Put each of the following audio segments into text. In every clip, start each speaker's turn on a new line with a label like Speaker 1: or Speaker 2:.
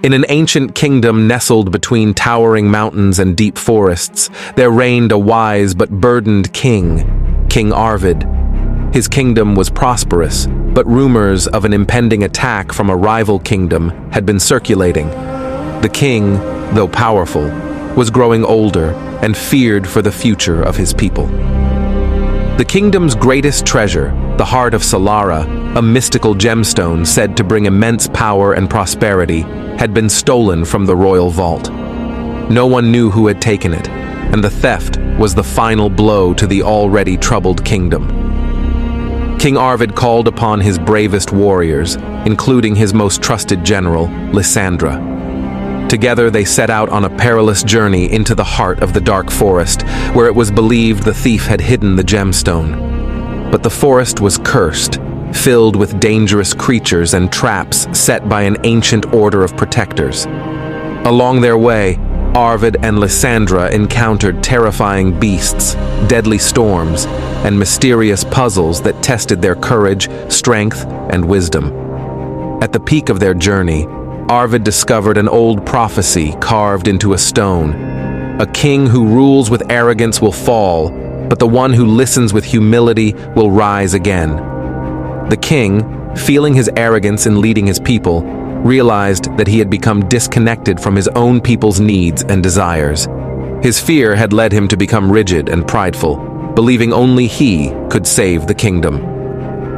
Speaker 1: In an ancient kingdom nestled between towering mountains and deep forests, there reigned a wise but burdened king, King Arvid. His kingdom was prosperous, but rumors of an impending attack from a rival kingdom had been circulating. The king, though powerful, was growing older and feared for the future of his people. The kingdom's greatest treasure, the heart of Solara, a mystical gemstone said to bring immense power and prosperity, had been stolen from the royal vault. No one knew who had taken it, and the theft was the final blow to the already troubled kingdom. King Arvid called upon his bravest warriors, including his most trusted general, Lysandra. Together they set out on a perilous journey into the heart of the dark forest, where it was believed the thief had hidden the gemstone. But the forest was cursed, filled with dangerous creatures and traps set by an ancient order of protectors. Along their way, Arvid and Lysandra encountered terrifying beasts, deadly storms, and mysterious puzzles that tested their courage, strength, and wisdom. At the peak of their journey, Arvid discovered an old prophecy carved into a stone. A king who rules with arrogance will fall, but the one who listens with humility will rise again. The king, feeling his arrogance in leading his people, realized that he had become disconnected from his own people's needs and desires. His fear had led him to become rigid and prideful, believing only he could save the kingdom.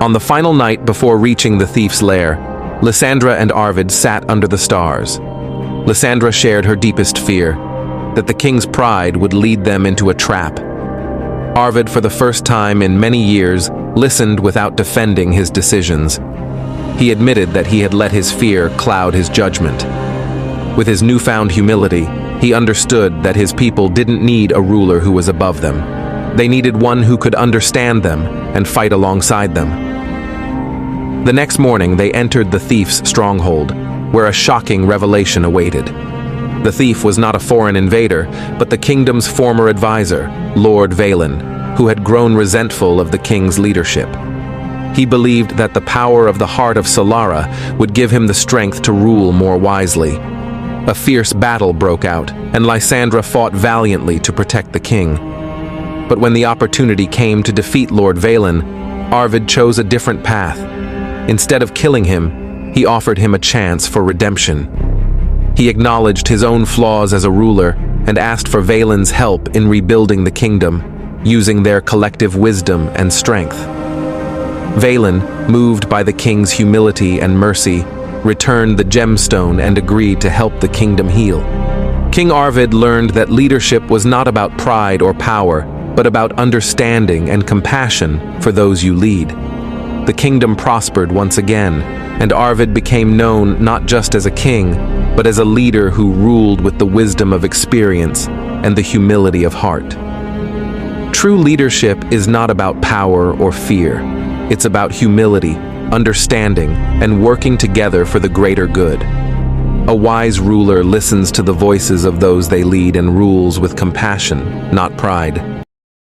Speaker 1: On the final night before reaching the thief's lair, Lysandra and Arvid sat under the stars. Lysandra shared her deepest fear, that the king's pride would lead them into a trap. Arvid, for the first time in many years, listened without defending his decisions. He admitted that he had let his fear cloud his judgment. With his newfound humility, he understood that his people didn't need a ruler who was above them. They needed one who could understand them and fight alongside them. The next morning, they entered the thief's stronghold, where a shocking revelation awaited. The thief was not a foreign invader, but the kingdom's former advisor, Lord Valen, who had grown resentful of the king's leadership. He believed that the power of the heart of Solara would give him the strength to rule more wisely. A fierce battle broke out, and Lysandra fought valiantly to protect the king. But when the opportunity came to defeat Lord Valen, Arvid chose a different path. Instead of killing him, he offered him a chance for redemption. He acknowledged his own flaws as a ruler and asked for Valen's help in rebuilding the kingdom, using their collective wisdom and strength. Valen, moved by the king's humility and mercy, returned the gemstone and agreed to help the kingdom heal. King Arvid learned that leadership was not about pride or power, but about understanding and compassion for those you lead. The kingdom prospered once again, and Arvid became known not just as a king, but as a leader who ruled with the wisdom of experience and the humility of heart. True leadership is not about power or fear. It's about humility, understanding, and working together for the greater good. A wise ruler listens to the voices of those they lead and rules with compassion, not pride.